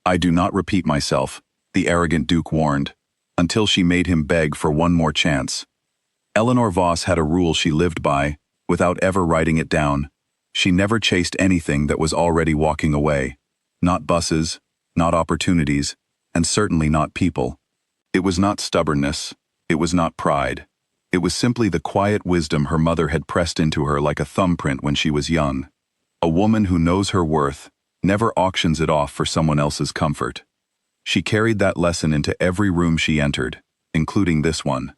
"I do not repeat myself," the arrogant Duke warned, until she made him beg for one more chance. Eleanor Voss had a rule she lived by, without ever writing it down. She never chased anything that was already walking away. Not buses, not opportunities, and certainly not people. It was not stubbornness. It was not pride. It was simply the quiet wisdom her mother had pressed into her like a thumbprint when she was young. A woman who knows her worth never auctions it off for someone else's comfort. She carried that lesson into every room she entered, including this one.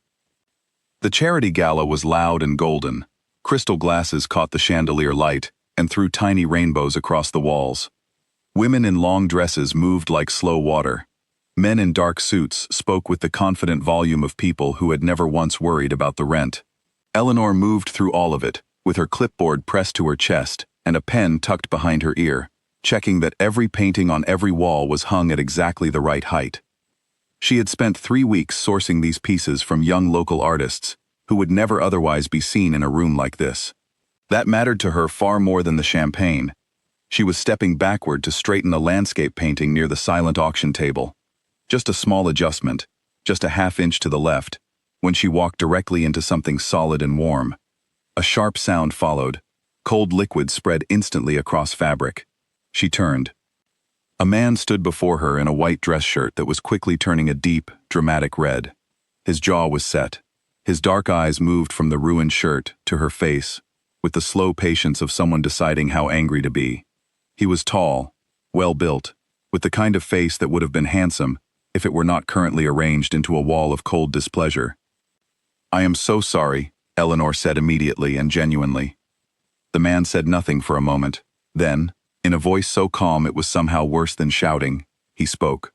The charity gala was loud and golden. Crystal glasses caught the chandelier light and threw tiny rainbows across the walls. Women in long dresses moved like slow water. Men in dark suits spoke with the confident volume of people who had never once worried about the rent. Eleanor moved through all of it, with her clipboard pressed to her chest and a pen tucked behind her ear, checking that every painting on every wall was hung at exactly the right height. She had spent 3 weeks sourcing these pieces from young local artists who would never otherwise be seen in a room like this. That mattered to her far more than the champagne. She was stepping backward to straighten a landscape painting near the silent auction table. Just a small adjustment, just a half-inch to the left, when she walked directly into something solid and warm. A sharp sound followed. Cold liquid spread instantly across fabric. She turned. A man stood before her in a white dress shirt that was quickly turning a deep, dramatic red. His jaw was set. His dark eyes moved from the ruined shirt to her face, with the slow patience of someone deciding how angry to be. He was tall, well-built, with the kind of face that would have been handsome if it were not currently arranged into a wall of cold displeasure. "I am so sorry," Eleanor said immediately and genuinely. The man said nothing for a moment. Then, in a voice so calm it was somehow worse than shouting, he spoke.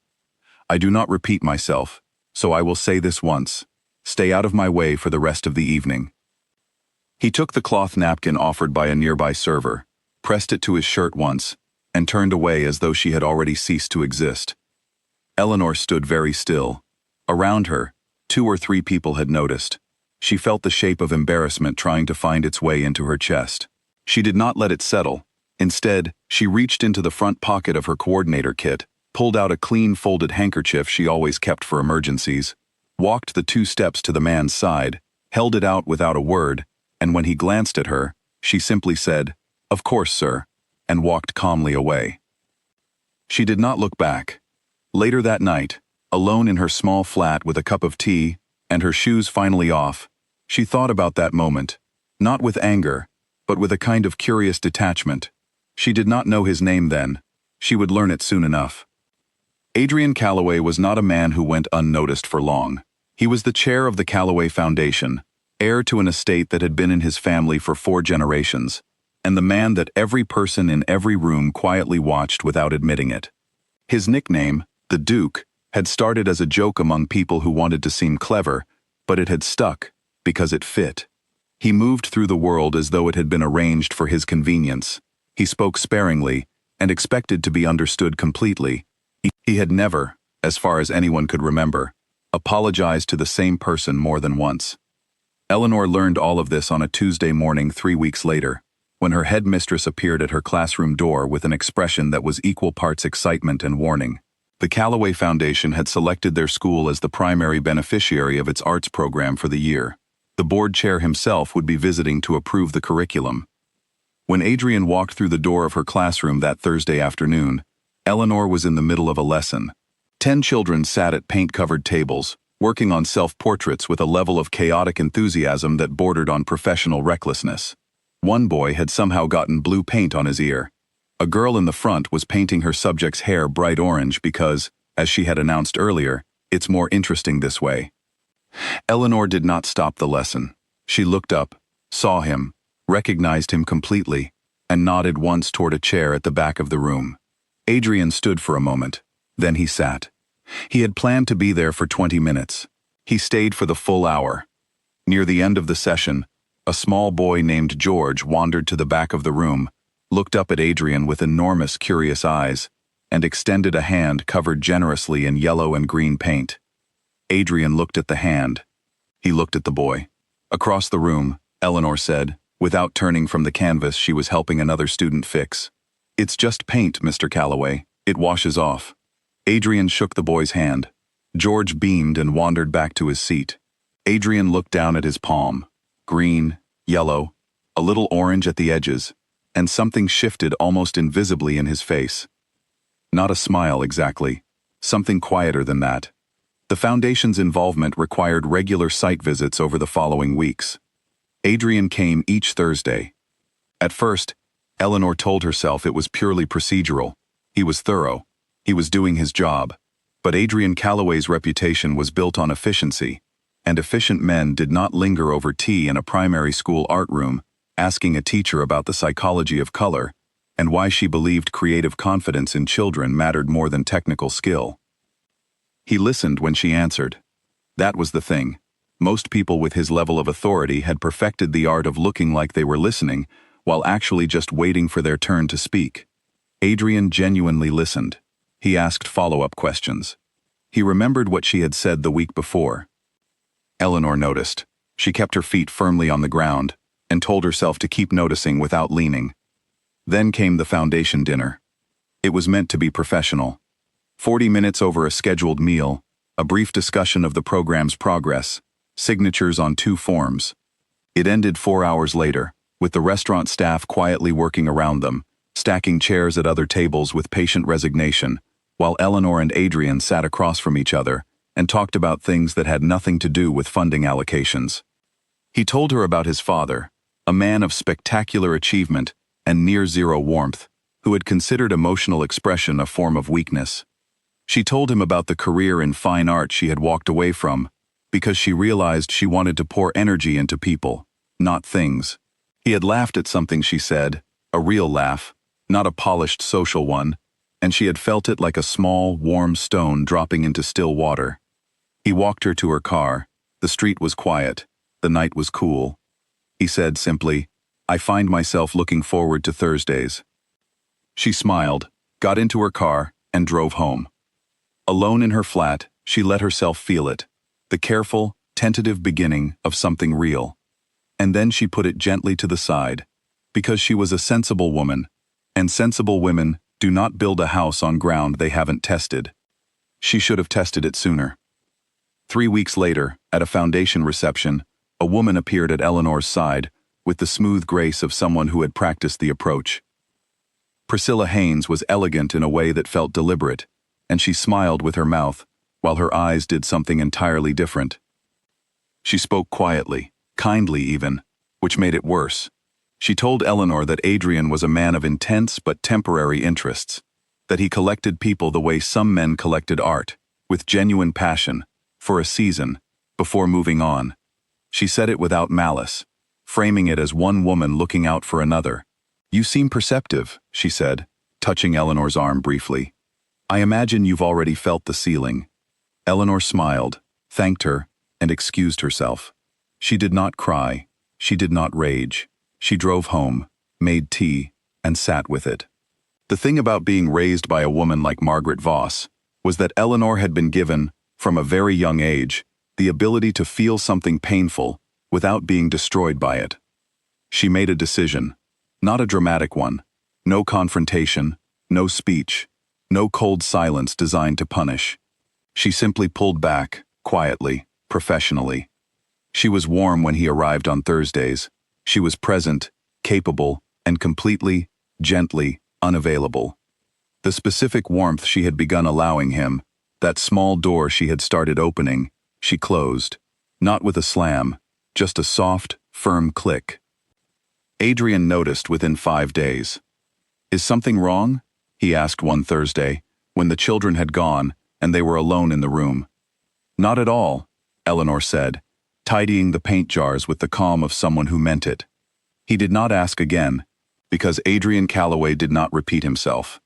"I do not repeat myself, so I will say this once. Stay out of my way for the rest of the evening." He took the cloth napkin offered by a nearby server, pressed it to his shirt once, and turned away as though she had already ceased to exist. Eleanor stood very still. Around her, 2 or 3 people had noticed. She felt the shape of embarrassment trying to find its way into her chest. She did not let it settle. Instead, she reached into the front pocket of her coordinator kit, pulled out a clean folded handkerchief she always kept for emergencies, walked the 2 steps to the man's side, held it out without a word, and when he glanced at her, she simply said, "Of course, sir," and walked calmly away. She did not look back. Later that night, alone in her small flat with a cup of tea and her shoes finally off, she thought about that moment, not with anger, but with a kind of curious detachment. She did not know his name then. She would learn it soon enough. Adrian Calloway was not a man who went unnoticed for long. He was the chair of the Calloway Foundation, heir to an estate that had been in his family for 4 generations, and the man that every person in every room quietly watched without admitting it. His nickname, the Duke, had started as a joke among people who wanted to seem clever, but it had stuck because it fit. He moved through the world as though it had been arranged for his convenience. He spoke sparingly and expected to be understood completely. He had never, as far as anyone could remember, apologized to the same person more than once. Eleanor learned all of this on a Tuesday morning 3 weeks later, when her headmistress appeared at her classroom door with an expression that was equal parts excitement and warning. The Calloway Foundation had selected their school as the primary beneficiary of its arts program for the year. The board chair himself would be visiting to approve the curriculum. When Adrian walked through the door of her classroom that Thursday afternoon, Eleanor was in the middle of a lesson. 10 children sat at paint-covered tables, working on self-portraits with a level of chaotic enthusiasm that bordered on professional recklessness. One boy had somehow gotten blue paint on his ear. A girl in the front was painting her subject's hair bright orange because, as she had announced earlier, it's more interesting this way. Eleanor did not stop the lesson. She looked up, saw him, recognized him completely, and nodded once toward a chair at the back of the room. Adrian stood for a moment. Then he sat. He had planned to be there for 20 minutes. He stayed for the full hour. Near the end of the session, a small boy named George wandered to the back of the room, looked up at Adrian with enormous, curious eyes, and extended a hand covered generously in yellow and green paint. Adrian looked at the hand. He looked at the boy. Across the room, Eleanor said, without turning from the canvas she was helping another student fix. "It's just paint, Mr. Calloway. It washes off." Adrian shook the boy's hand. George beamed and wandered back to his seat. Adrian looked down at his palm. Green, yellow, a little orange at the edges, and something shifted almost invisibly in his face. Not a smile exactly. Something quieter than that. The Foundation's involvement required regular site visits over the following weeks. Adrian came each Thursday. At first, Eleanor told herself it was purely procedural. He was thorough. He was doing his job. But Adrian Calloway's reputation was built on efficiency, and efficient men did not linger over tea in a primary school art room, asking a teacher about the psychology of color, and why she believed creative confidence in children mattered more than technical skill. He listened when she answered. That was the thing. Most people with his level of authority had perfected the art of looking like they were listening, while actually just waiting for their turn to speak. Adrian genuinely listened. He asked follow-up questions. He remembered what she had said the week before. Eleanor noticed. She kept her feet firmly on the ground, and told herself to keep noticing without leaning. Then came the Foundation dinner. It was meant to be professional. 40 minutes over a scheduled meal, a brief discussion of the program's progress, signatures on 2 forms. It ended 4 hours later, with the restaurant staff quietly working around them, stacking chairs at other tables with patient resignation, while Eleanor and Adrian sat across from each other and talked about things that had nothing to do with funding allocations. He told her about his father, a man of spectacular achievement and near-zero warmth, who had considered emotional expression a form of weakness. She told him about the career in fine art she had walked away from, because she realized she wanted to pour energy into people, not things. He had laughed at something she said, a real laugh, not a polished social one, and she had felt it like a small, warm stone dropping into still water. He walked her to her car. The street was quiet. The night was cool. He said simply, "I find myself looking forward to Thursdays." She smiled, got into her car, and drove home. Alone in her flat, she let herself feel it, the careful, tentative beginning of something real. And then she put it gently to the side, because she was a sensible woman, and sensible women do not build a house on ground they haven't tested. She should have tested it sooner. 3 weeks later, at a Foundation reception, a woman appeared at Eleanor's side, with the smooth grace of someone who had practiced the approach. Priscilla Haynes was elegant in a way that felt deliberate, and she smiled with her mouth, while her eyes did something entirely different. She spoke quietly, kindly even, which made it worse. She told Eleanor that Adrian was a man of intense but temporary interests, that he collected people the way some men collected art, with genuine passion, for a season, before moving on. She said it without malice, framing it as one woman looking out for another. "You seem perceptive," she said, touching Eleanor's arm briefly. "I imagine you've already felt the ceiling." Eleanor smiled, thanked her, and excused herself. She did not cry. She did not rage. She drove home, made tea, and sat with it. The thing about being raised by a woman like Margaret Voss was that Eleanor had been given, from a very young age, the ability to feel something painful without being destroyed by it. She made a decision, not a dramatic one, no confrontation, no speech, no cold silence designed to punish. She simply pulled back, quietly, professionally. She was warm when he arrived on Thursdays. She was present, capable, and completely, gently, unavailable. The specific warmth she had begun allowing him, that small door she had started opening, she closed. Not with a slam, just a soft, firm click. Adrian noticed within 5 days. "Is something wrong?" he asked one Thursday, when the children had gone and they were alone in the room. "Not at all," Eleanor said, tidying the paint jars with the calm of someone who meant it. He did not ask again, because Adrian Calloway did not repeat himself.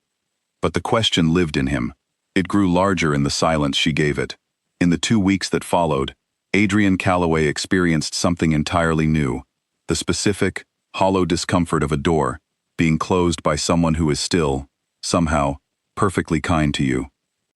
But the question lived in him. It grew larger in the silence she gave it. In the 2 weeks that followed, Adrian Calloway experienced something entirely new, the specific, hollow discomfort of a door being closed by someone who is still, somehow, perfectly kind to you.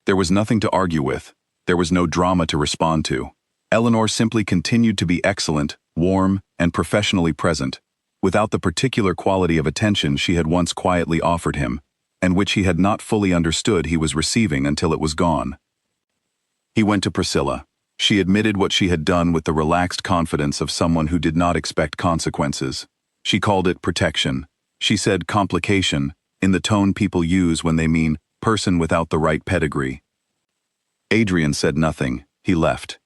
There was nothing to argue with. There was no drama to respond to. Eleanor simply continued to be excellent, warm, and professionally present, without the particular quality of attention she had once quietly offered him. and which he had not fully understood he was receiving until it was gone. He went to Priscilla. She admitted what she had done with the relaxed confidence of someone who did not expect consequences. She called it protection. She said complication, in the tone people use when they mean person without the right pedigree. Adrian said nothing. He left.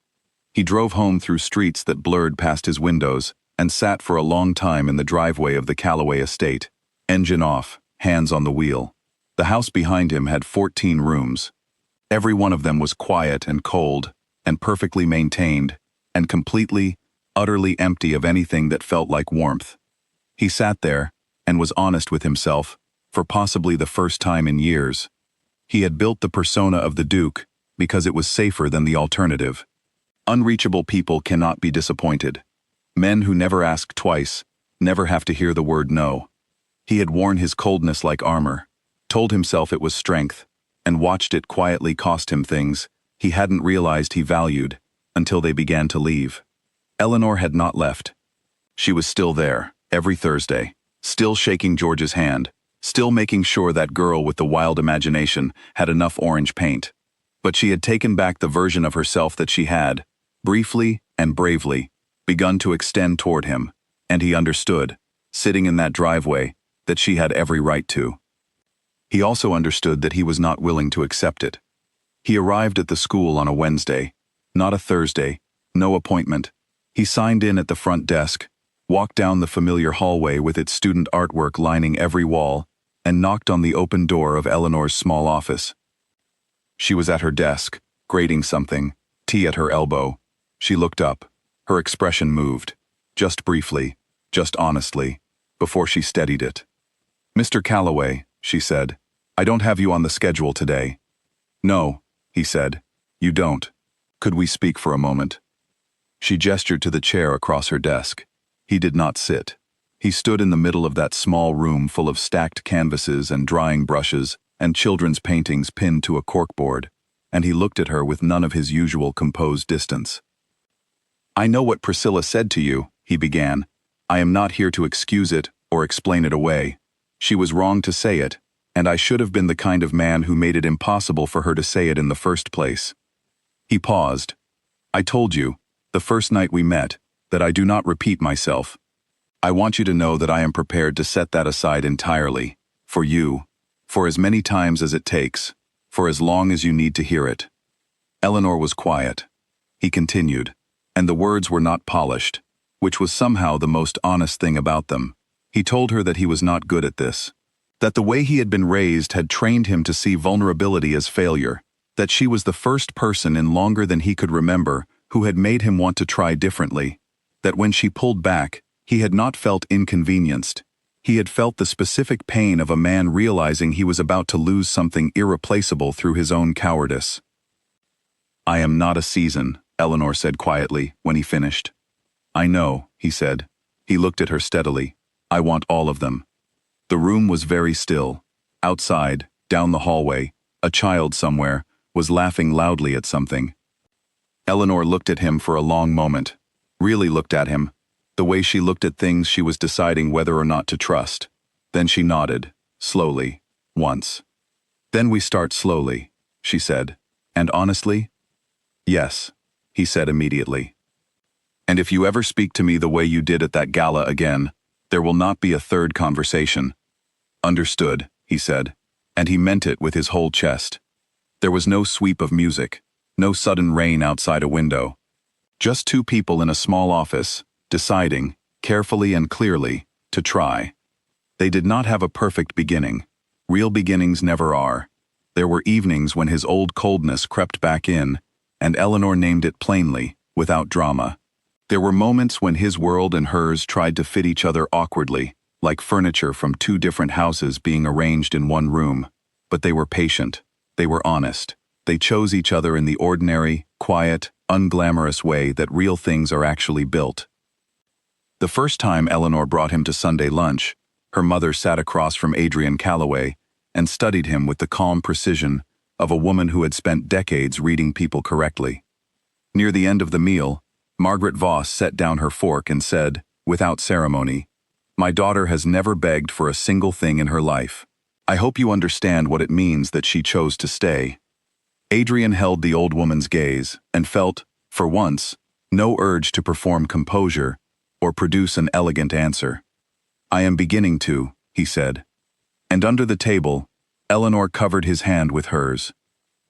He drove home through streets that blurred past his windows and sat for a long time in the driveway of the Calloway estate, engine off, hands on the wheel. The house behind him had 14 rooms. Every one of them was quiet and cold and perfectly maintained and completely, utterly empty of anything that felt like warmth. He sat there and was honest with himself, for possibly the first time in years. He had built the persona of the Duke because it was safer than the alternative. Unreachable people cannot be disappointed. Men who never ask twice never have to hear the word no. He had worn his coldness like armor, told himself it was strength, and watched it quietly cost him things he hadn't realized he valued until they began to leave. Eleanor had not left. She was still there, every Thursday, still shaking George's hand, still making sure that girl with the wild imagination had enough orange paint. But she had taken back the version of herself that she had, briefly and bravely, begun to extend toward him, and he understood, sitting in that driveway, that she had every right to. He also understood that he was not willing to accept it. He arrived at the school on a Wednesday, not a Thursday, no appointment. He signed in at the front desk, walked down the familiar hallway with its student artwork lining every wall, and knocked on the open door of Eleanor's small office. She was at her desk, grading something, tea at her elbow. She looked up. Her expression moved, just briefly, just honestly, before she steadied it. "Mr. Calloway," she said, "I don't have you on the schedule today." "No," he said, "you don't. Could we speak for a moment?" She gestured to the chair across her desk. He did not sit. He stood in the middle of that small room full of stacked canvases and drying brushes and children's paintings pinned to a corkboard, and he looked at her with none of his usual composed distance. "I know what Priscilla said to you," he began. "I am not here to excuse it or explain it away. She was wrong to say it, and I should have been the kind of man who made it impossible for her to say it in the first place." He paused. "I told you, the first night we met, that I do not repeat myself. I want you to know that I am prepared to set that aside entirely, for you, for as many times as it takes, for as long as you need to hear it." Eleanor was quiet. He continued, and the words were not polished, which was somehow the most honest thing about them. He told her that he was not good at this, that the way he had been raised had trained him to see vulnerability as failure, that she was the first person in longer than he could remember who had made him want to try differently, that when she pulled back, he had not felt inconvenienced. He had felt the specific pain of a man realizing he was about to lose something irreplaceable through his own cowardice. "I am not a season," Eleanor said quietly when he finished. "I know," he said. He looked at her steadily. "I want all of them." The room was very still. Outside, down the hallway, a child somewhere was laughing loudly at something. Eleanor looked at him for a long moment, really looked at him, the way she looked at things she was deciding whether or not to trust. Then she nodded, slowly, once. "Then we start slowly," she said. "And honestly?" "Yes," he said immediately. "And if you ever speak to me the way you did at that gala again, there will not be a third conversation." "Understood," he said, and he meant it with his whole chest. There was no sweep of music, no sudden rain outside a window. Just two people in a small office, deciding, carefully and clearly, to try. They did not have a perfect beginning. Real beginnings never are. There were evenings when his old coldness crept back in, and Eleanor named it plainly, without drama. There were moments when his world and hers tried to fit each other awkwardly, like furniture from two different houses being arranged in one room. But they were patient. They were honest. They chose each other in the ordinary, quiet, unglamorous way that real things are actually built. The first time Eleanor brought him to Sunday lunch, her mother sat across from Adrian Calloway and studied him with the calm precision of a woman who had spent decades reading people correctly. Near the end of the meal, Margaret Voss set down her fork and said, without ceremony, "My daughter has never begged for a single thing in her life. I hope you understand what it means that she chose to stay. Adrian held the old woman's gaze and felt, for once, no urge to perform composure or produce an elegant answer. I am beginning to, he said. And under the table, Eleanor covered his hand with hers.